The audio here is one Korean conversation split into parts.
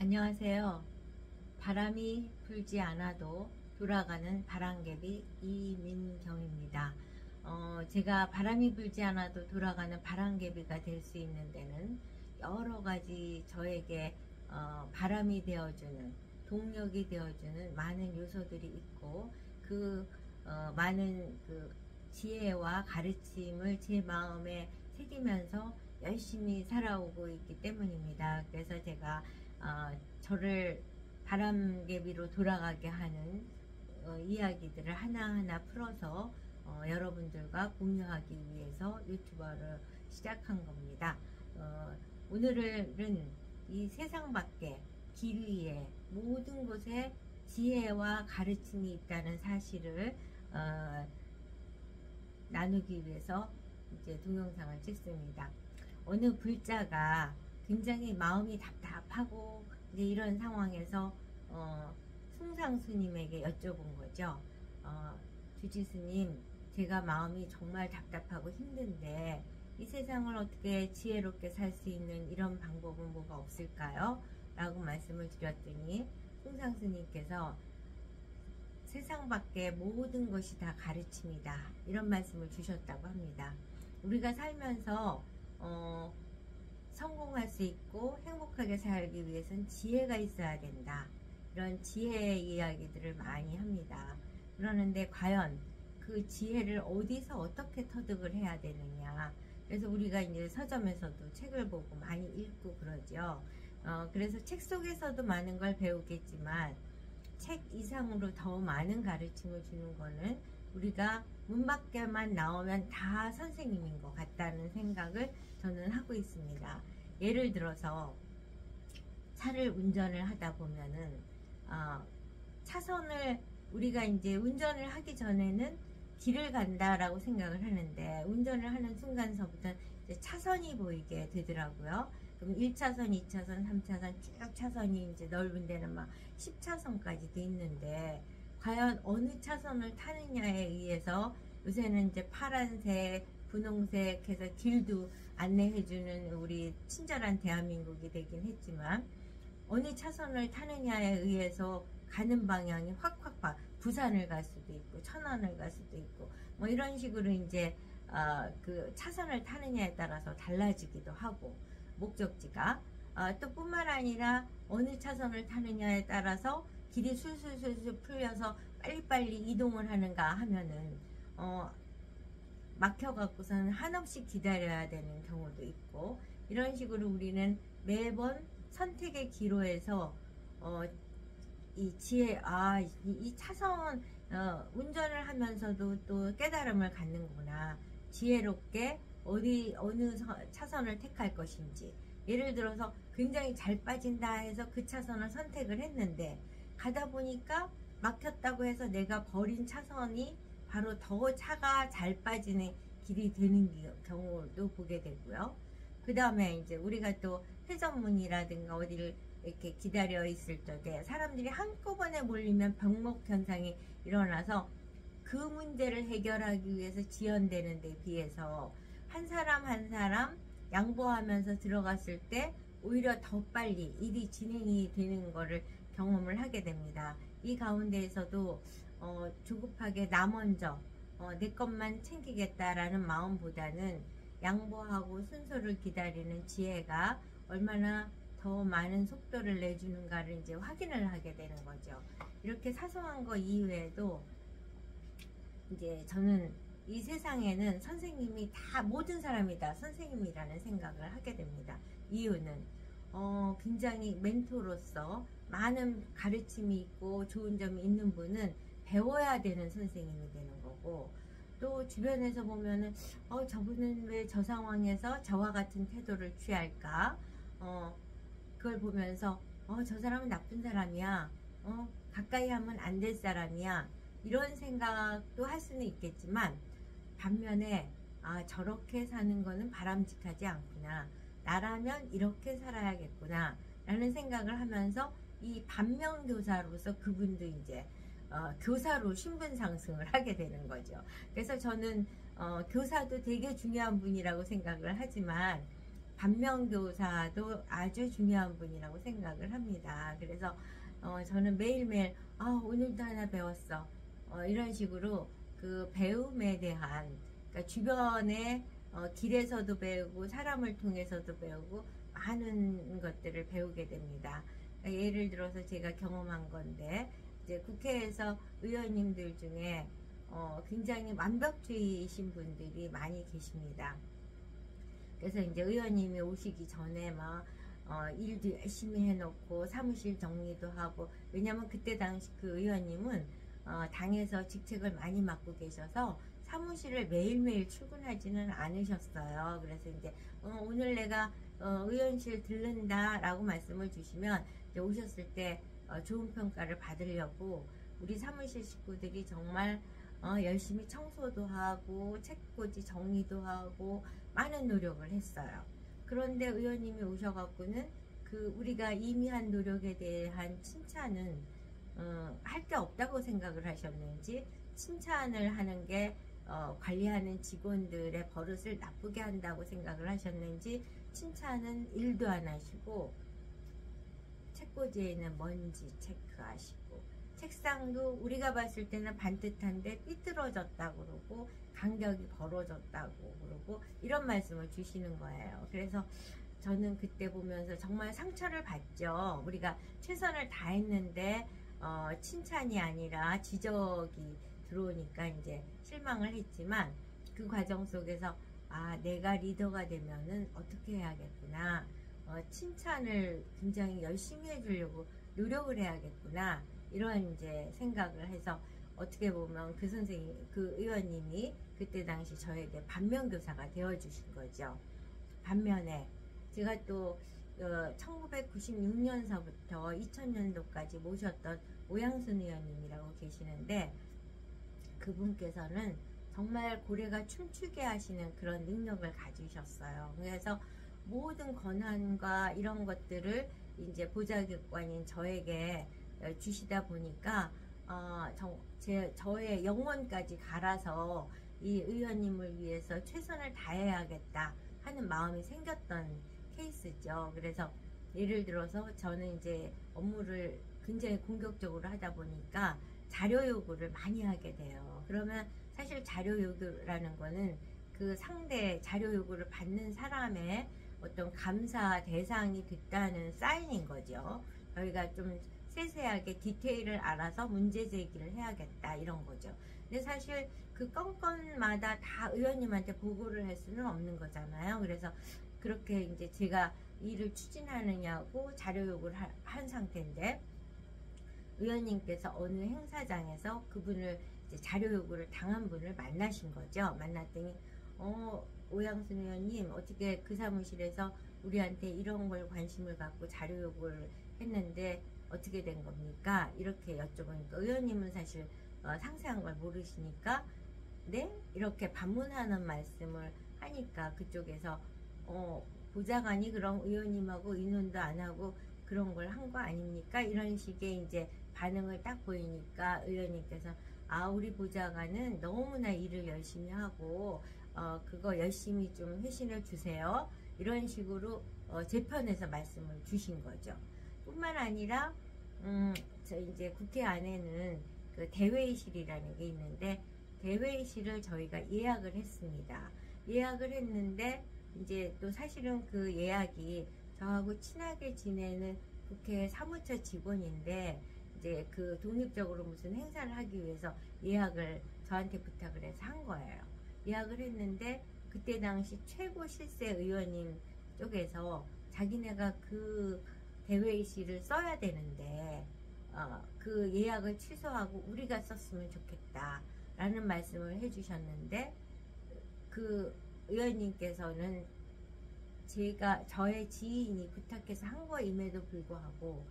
안녕하세요. 바람이 불지 않아도 돌아가는 바람개비 이민경입니다. 제가 바람이 불지 않아도 돌아가는 바람개비가 될 수 있는 데는 여러 가지 저에게 바람이 되어주는, 동력이 되어주는 많은 요소들이 있고, 많은 지혜와 가르침을 제 마음에 새기면서 열심히 살아오고 있기 때문입니다. 그래서 제가 저를 바람개비로 돌아가게 하는 이야기들을 하나하나 풀어서 여러분들과 공유하기 위해서 유튜버를 시작한 겁니다. 오늘은 이 세상 밖에, 길 위에, 모든 곳에 지혜와 가르침이 있다는 사실을 나누기 위해서 이제 동영상을 찍습니다. 어느 불자가 굉장히 마음이 답답하고 이제 이런 상황에서 숭상스님에게 여쭤본 거죠. 주지스님, 제가 마음이 정말 답답하고 힘든데 이 세상을 어떻게 지혜롭게 살 수 있는 이런 방법은 뭐가 없을까요? 라고 말씀을 드렸더니 숭상스님께서 세상 밖의 모든 것이 다 가르침이다, 이런 말씀을 주셨다고 합니다. 우리가 살면서 성공할 수 있고 행복하게 살기 위해서는 지혜가 있어야 된다, 이런 지혜의 이야기들을 많이 합니다. 그러는데 과연 그 지혜를 어디서 어떻게 터득을 해야 되느냐. 그래서 우리가 이제 서점에서도 책을 보고 많이 읽고 그러죠. 그래서 책 속에서도 많은 걸 배우겠지만 책 이상으로 더 많은 가르침을 주는 거는 우리가 문 밖에만 나오면 다 선생님인 것 같다는 생각을 저는 하고 있습니다. 예를 들어서 차를 운전을 하다 보면은 차선을 우리가 이제 운전을 하기 전에는 길을 간다라고 생각을 하는데 운전을 하는 순간서부터 이제 차선이 보이게 되더라고요. 그럼 1차선, 2차선, 3차선 쭉 차선이 이제 넓은 데는 막 10차선까지도 있는데 과연 어느 차선을 타느냐에 의해서 요새는 이제 파란색, 분홍색 해서 길도 안내해주는 우리 친절한 대한민국이 되긴 했지만 어느 차선을 타느냐에 의해서 가는 방향이 확확 부산을 갈 수도 있고 천안을 갈 수도 있고 뭐 이런 식으로 이제 그 차선을 타느냐에 따라서 달라지기도 하고 목적지가 또 뿐만 아니라 어느 차선을 타느냐에 따라서 길이 술술술술 풀려서 빨리빨리 이동을 하는가 하면은 막혀갖고서는 한없이 기다려야 되는 경우도 있고 이런 식으로 우리는 매번 선택의 기로에서 이 지혜, 이 차선 운전을 하면서도 또 깨달음을 갖는구나. 지혜롭게 어느 차선을 택할 것인지. 예를 들어서 굉장히 잘 빠진다 해서 그 차선을 선택을 했는데 가다 보니까 막혔다고 해서 내가 버린 차선이 바로 더 차가 잘 빠지는 길이 되는 경우도 보게 되고요. 그 다음에 이제 우리가 또 회전문이라든가 어디를 이렇게 기다려 있을 적에 사람들이 한꺼번에 몰리면 병목 현상이 일어나서 그 문제를 해결하기 위해서 지연되는 데 비해서 한 사람 한 사람 양보하면서 들어갔을 때 오히려 더 빨리 일이 진행이 되는 거를 경험을 하게 됩니다. 이 가운데에서도 조급하게 나 먼저 내 것만 챙기겠다라는 마음보다는 양보하고 순서를 기다리는 지혜가 얼마나 더 많은 속도를 내주는가를 이제 확인을 하게 되는 거죠. 이렇게 사소한 거 이외에도 이제 저는 이 세상에는 선생님이 다 모든 사람이 다 선생님이라는 생각을 하게 됩니다. 이유는 굉장히 멘토로서 많은 가르침이 있고 좋은 점이 있는 분은 배워야 되는 선생님이 되는 거고 또 주변에서 보면은 저분은 왜 저 상황에서 저와 같은 태도를 취할까 그걸 보면서 저 사람은 나쁜 사람이야, 가까이 하면 안 될 사람이야, 이런 생각도 할 수는 있겠지만 반면에 저렇게 사는 거는 바람직하지 않구나, 나라면 이렇게 살아야겠구나 라는 생각을 하면서 이 반면교사로서 그분도 이제 교사로 신분 상승을 하게 되는 거죠. 그래서 저는 교사도 되게 중요한 분이라고 생각을 하지만 반면교사도 아주 중요한 분이라고 생각을 합니다. 그래서 저는 매일매일 오늘도 하나 배웠어, 이런 식으로 그 배움에 대한, 그러니까 주변에 길에서도 배우고 사람을 통해서도 배우고 많은 것들을 배우게 됩니다. 그러니까 예를 들어서 제가 경험한 건데, 이제 국회에서 의원님들 중에 굉장히 완벽주의이신 분들이 많이 계십니다. 그래서 이제 의원님이 오시기 전에 막 일도 열심히 해놓고 사무실 정리도 하고, 왜냐면 그때 당시 그 의원님은 당에서 직책을 많이 맡고 계셔서 사무실을 매일매일 출근하지는 않으셨어요. 그래서 이제 오늘 내가 의원실 들른다 라고 말씀을 주시면 이제 오셨을 때 좋은 평가를 받으려고 우리 사무실 식구들이 정말 열심히 청소도 하고 책꽂이 정리도 하고 많은 노력을 했어요. 그런데 의원님이 오셔갖고는 그 우리가 이미 한 노력에 대한 칭찬은 할 게 없다고 생각을 하셨는지, 칭찬을 하는 게 관리하는 직원들의 버릇을 나쁘게 한다고 생각을 하셨는지 칭찬은 1도 안 하시고, 책꽂이에 있는 먼지 체크하시고, 책상도 우리가 봤을 때는 반듯한데 삐뚤어졌다고 그러고 간격이 벌어졌다고 그러고 이런 말씀을 주시는 거예요. 그래서 저는 그때 보면서 정말 상처를 받죠. 우리가 최선을 다했는데 칭찬이 아니라 지적이 들어오니까 이제 실망을 했지만, 그 과정 속에서 내가 리더가 되면은 어떻게 해야겠구나, 칭찬을 굉장히 열심히 해주려고 노력을 해야겠구나, 이런 이제 생각을 해서 어떻게 보면 그 선생님, 그 의원님이 그때 당시 저에게 반면교사가 되어주신 거죠. 반면에 제가 또 1996년서부터 2000년도까지 모셨던 오양순 의원님이라고 계시는데, 그분께서는 정말 고래가 춤추게 하시는 그런 능력을 가지셨어요. 그래서 모든 권한과 이런 것들을 이제 보좌관인 저에게 주시다 보니까 저의 영혼까지 갈아서 이 의원님을 위해서 최선을 다해야겠다 하는 마음이 생겼던 케이스죠. 그래서 예를 들어서 저는 이제 업무를 굉장히 공격적으로 하다 보니까 자료 요구를 많이 하게 돼요. 그러면 사실 자료 요구라는 거는 그 상대 자료 요구를 받는 사람의 어떤 감사 대상이 됐다는 사인인 거죠. 저희가 좀 세세하게 디테일을 알아서 문제 제기를 해야겠다, 이런 거죠. 근데 사실 그 건건마다 다 의원님한테 보고를 할 수는 없는 거잖아요. 그래서 그렇게 이제 제가 일을 추진하느냐고 자료 요구를 한 상태인데, 의원님께서 어느 행사장에서 그분을 이제 자료 요구를 당한 분을 만나신 거죠. 만났더니 오양순 의원님, 어떻게 그 사무실에서 우리한테 이런 걸 관심을 갖고 자료 요구를 했는데 어떻게 된 겁니까? 이렇게 여쭤보니까 의원님은 사실 상세한 걸 모르시니까 네? 이렇게 반문하는 말씀을 하니까 그쪽에서 보좌관이 그럼 의원님하고 의논도 안 하고 그런 걸 한 거 아닙니까? 이런 식의 이제 반응을 딱 보이니까 의원님께서 우리 보좌관은 너무나 일을 열심히 하고 그거 열심히 좀 회신을 주세요, 이런 식으로 제 편에서 말씀을 주신 거죠. 뿐만 아니라 저 이제 국회 안에는 그 대회의실이라는 게 있는데, 대회의실을 저희가 예약을 했습니다. 예약을 했는데 이제 또 사실은 그 예약이 저하고 친하게 지내는 국회 사무처 직원인데, 이제 그 독립적으로 무슨 행사를 하기 위해서 예약을 저한테 부탁을 해서 한 거예요. 예약을 했는데 그때 당시 최고 실세 의원님 쪽에서 자기네가 그 대회의실을 써야 되는데 그 예약을 취소하고 우리가 썼으면 좋겠다 라는 말씀을 해주셨는데, 그 의원님께서는 저의 지인이 부탁해서 한 거임에도 불구하고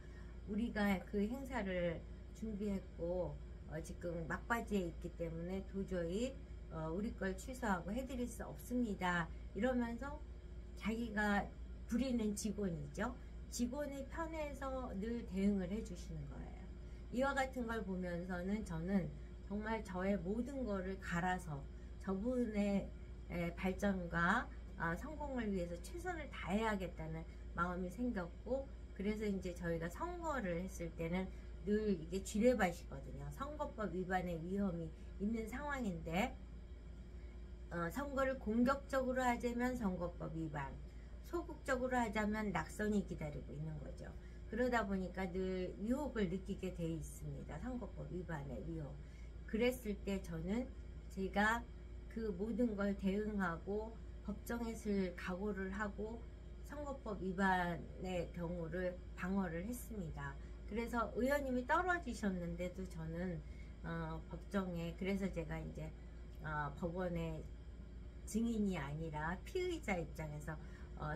우리가 그 행사를 준비했고 지금 막바지에 있기 때문에 도저히 우리 걸 취소하고 해드릴 수 없습니다, 이러면서 자기가 부리는 직원이죠. 직원의 편에서 늘 대응을 해주시는 거예요. 이와 같은 걸 보면서는 저는 정말 저의 모든 거를 갈아서 저분의 발전과 성공을 위해서 최선을 다해야겠다는 마음이 생겼고, 그래서 이제 저희가 선거를 했을 때는 늘 이게 쥐레밭이거든요. 선거법 위반의 위험이 있는 상황인데, 선거를 공격적으로 하자면 선거법 위반, 소극적으로 하자면 낙선이 기다리고 있는 거죠. 그러다 보니까 늘 위협을 느끼게 돼 있습니다. 선거법 위반의 위협. 그랬을 때 저는 제가 그 모든 걸 대응하고 법정에 쓸 각오를 하고 선거법 위반의 경우를 방어를 했습니다. 그래서 의원님이 떨어지셨는데도 저는 법정에, 그래서 제가 이제 법원에 증인이 아니라 피의자 입장에서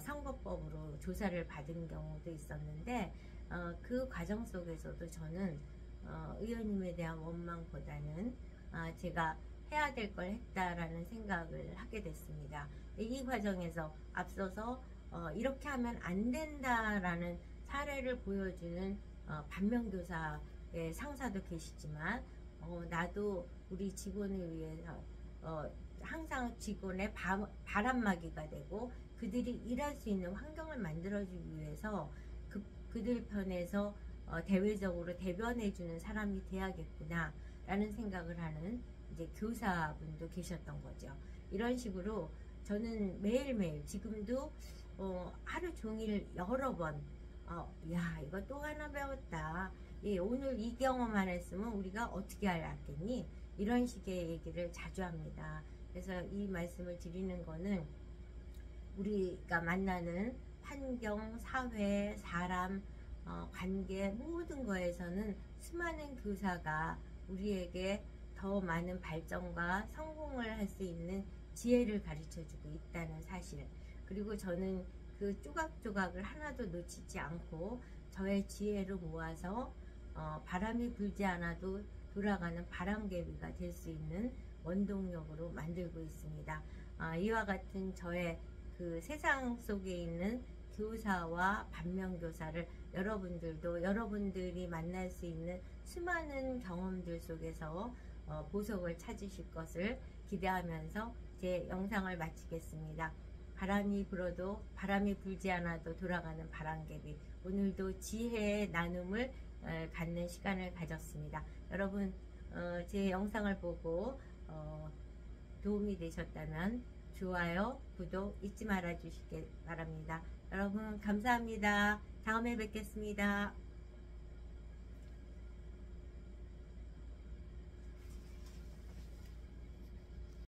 선거법으로 조사를 받은 경우도 있었는데, 그 과정 속에서도 저는 의원님에 대한 원망보다는 제가 해야 될 걸 했다라는 생각을 하게 됐습니다. 이 과정에서 앞서서 이렇게 하면 안 된다라는 사례를 보여주는 반면교사의 상사도 계시지만, 나도 우리 직원을 위해서 항상 직원의 바람막이가 되고 그들이 일할 수 있는 환경을 만들어주기 위해서 그들 편에서 대외적으로 대변해주는 사람이 돼야겠구나 라는 생각을 하는 이제 교사분도 계셨던 거죠. 이런 식으로 저는 매일매일 지금도 하루 종일 여러 번 야, 이거 또 하나 배웠다. 예, 오늘 이 경험만 했으면 우리가 어떻게 알았겠니? 이런 식의 얘기를 자주 합니다. 그래서 이 말씀을 드리는 거는 우리가 만나는 환경, 사회, 사람, 관계 모든 거에서는 수많은 교사가 우리에게 더 많은 발전과 성공을 할 수 있는 지혜를 가르쳐주고 있다는 사실, 그리고 저는 그 조각조각을 하나도 놓치지 않고 저의 지혜를 모아서 바람이 불지 않아도 돌아가는 바람개비가 될 수 있는 원동력으로 만들고 있습니다. 이와 같은 저의 그 세상 속에 있는 교사와 반면교사를 여러분들도 여러분들이 만날 수 있는 수많은 경험들 속에서 보석을 찾으실 것을 기대하면서 제 영상을 마치겠습니다. 바람이 불어도 바람이 불지 않아도 돌아가는 바람개비, 오늘도 지혜의 나눔을 갖는 시간을 가졌습니다. 여러분 제 영상을 보고 도움이 되셨다면 좋아요, 구독 잊지 말아 주시기 바랍니다. 여러분 감사합니다. 다음에 뵙겠습니다.